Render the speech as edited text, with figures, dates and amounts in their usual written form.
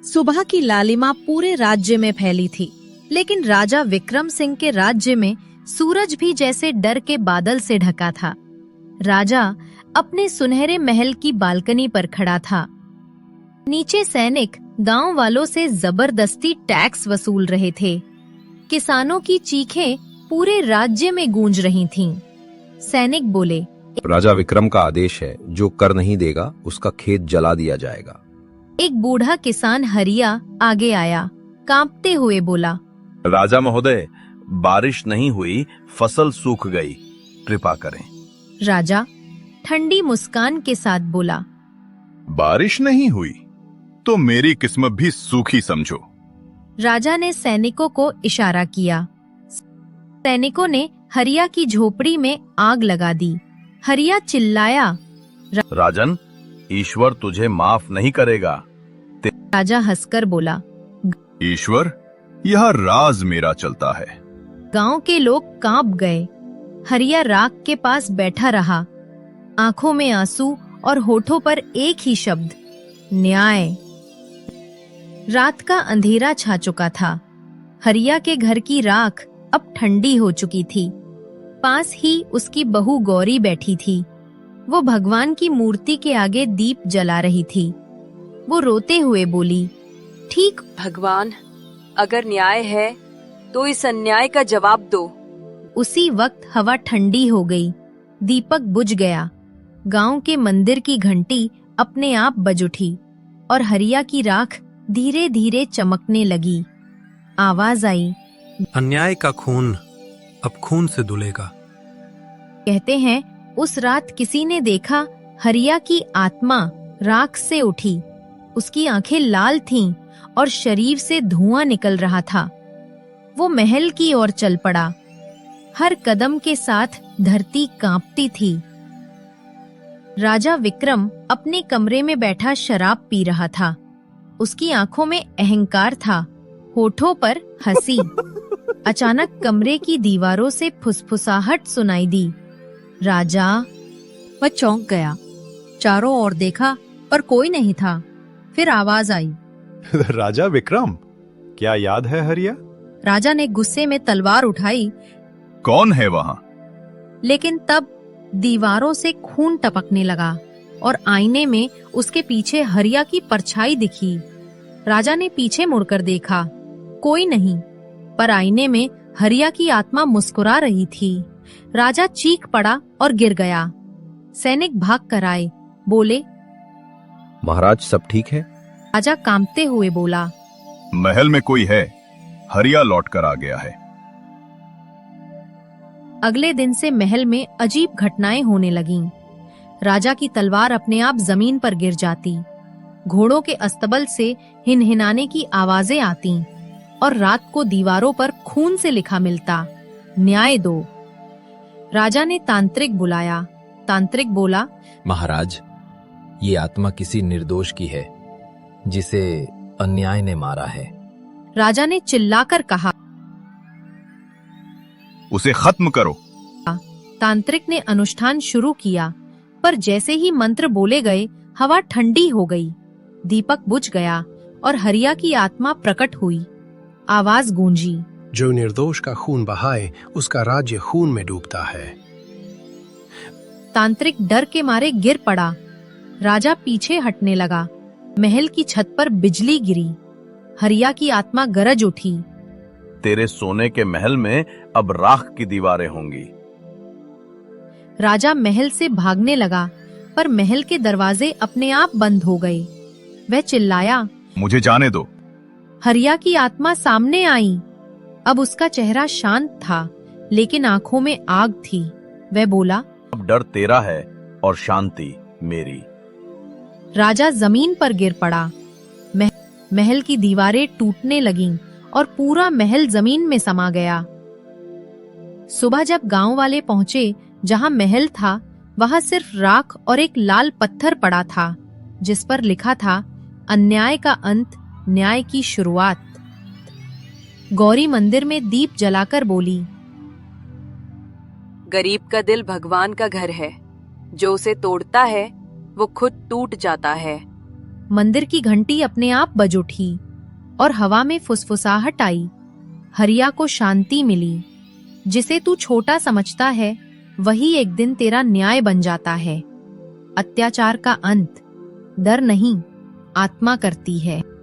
सुबह की लालिमा पूरे राज्य में फैली थी, लेकिन राजा विक्रम सिंह के राज्य में सूरज भी जैसे डर के बादल से ढका था। राजा अपने सुनहरे महल की बालकनी पर खड़ा था। नीचे सैनिक गांव वालों से जबरदस्ती टैक्स वसूल रहे थे। किसानों की चीखें पूरे राज्य में गूंज रही थीं। सैनिक बोले, राजा विक्रम का आदेश है, जो कर नहीं देगा उसका खेत जला दिया जाएगा। एक बूढ़ा किसान हरिया आगे आया, कांपते हुए बोला, राजा महोदय, बारिश नहीं हुई, फसल सूख गई, कृपा करें। राजा ठंडी मुस्कान के साथ बोला, बारिश नहीं हुई तो मेरी किस्मत भी सूखी समझो। राजा ने सैनिकों को इशारा किया। सैनिकों ने हरिया की झोपड़ी में आग लगा दी। हरिया चिल्लाया, राजन, ईश्वर तुझे माफ नहीं करेगा। राजा हंसकर बोला, ईश्वर, यह राज मेरा चलता है। गांव के लोग कांप गए। हरिया राख के पास बैठा रहा, आंखों में आंसू और होठों पर एक ही शब्द, न्याय। रात का अंधेरा छा चुका था। हरिया के घर की राख अब ठंडी हो चुकी थी। पास ही उसकी बहू गौरी बैठी थी। वो भगवान की मूर्ति के आगे दीप जला रही थी। वो रोते हुए बोली, ठीक भगवान, अगर न्याय है तो इस अन्याय का जवाब दो। उसी वक्त हवा ठंडी हो गई, दीपक बुझ गया। गांव के मंदिर की घंटी अपने आप बज उठी और हरिया की राख धीरे धीरे चमकने लगी। आवाज आई, अन्याय का खून अब खून से धुलेगा। कहते हैं उस रात किसी ने देखा हरिया की आत्मा राख से उठी। उसकी आंखें लाल थीं और शरीर से धुआं निकल रहा था। वो महल की ओर चल पड़ा। हर कदम के साथ धरती कांपती थी। राजा विक्रम अपने कमरे में बैठा शराब पी रहा था। उसकी आंखों में अहंकार था, होठों पर हंसी। अचानक कमरे की दीवारों से फुसफुसाहट सुनाई दी। राजा वह चौंक गया। चारों ओर देखा पर कोई नहीं था। फिर आवाज आई, राजा विक्रम, क्या याद है हरिया? राजा ने गुस्से में तलवार उठाई, कौन है वहां? लेकिन तब दीवारों से खून टपकने लगा और आईने में उसके पीछे हरिया की परछाई दिखी। राजा ने पीछे मुड़कर देखा, कोई नहीं, पर आईने में हरिया की आत्मा मुस्कुरा रही थी। राजा चीख पड़ा और गिर गया। सैनिक भाग कर आए, बोले, महाराज सब ठीक है? राजा कांपते हुए बोला, महल में कोई है, हरिया लौट कर आ गया है। अगले दिन से महल में अजीब घटनाएं होने लगीं। राजा की तलवार अपने आप जमीन पर गिर जाती, घोड़ों के अस्तबल से हिनहिनाने की आवाजें आती और रात को दीवारों पर खून से लिखा मिलता, न्याय दो। राजा ने तांत्रिक बुलाया। तांत्रिक बोला, महाराज, ये आत्मा किसी निर्दोष की है जिसे अन्याय ने मारा है। राजा ने चिल्लाकर कहा, उसे खत्म करो। तांत्रिक ने अनुष्ठान शुरू किया, पर जैसे ही मंत्र बोले गए, हवा ठंडी हो गई, दीपक बुझ गया और हरिया की आत्मा प्रकट हुई। आवाज गूंजी, जो निर्दोष का खून बहाए उसका राज्य खून में डूबता है। तांत्रिक डर के मारे गिर पड़ा। राजा पीछे हटने लगा। महल की छत पर बिजली गिरी। हरिया की आत्मा गरज उठी, तेरे सोने के महल में अब राख की दीवारें होंगी। राजा महल से भागने लगा, पर महल के दरवाजे अपने आप बंद हो गए। वह चिल्लाया, मुझे जाने दो। हरिया की आत्मा सामने आई। अब उसका चेहरा शांत था, लेकिन आंखों में आग थी। वह बोला, अब डर तेरा है और शांति मेरी। राजा जमीन पर गिर पड़ा। महल की दीवारें टूटने लगीं और पूरा महल जमीन में समा गया। सुबह जब गांव वाले पहुंचे, जहां महल था, वहां सिर्फ राख और एक लाल पत्थर पड़ा था, जिस पर लिखा था, अन्याय का अंत, न्याय की शुरुआत। गौरी मंदिर में दीप जलाकर बोली, गरीब का दिल भगवान का घर है, जो उसे तोड़ता है वो खुद टूट जाता है। मंदिर की घंटी अपने आप बज उठी और हवा में फुसफुसाहट आई। हरिया को शांति मिली। जिसे तू छोटा समझता है वही एक दिन तेरा न्याय बन जाता है। अत्याचार का अंत डर नहीं, आत्मा करती है।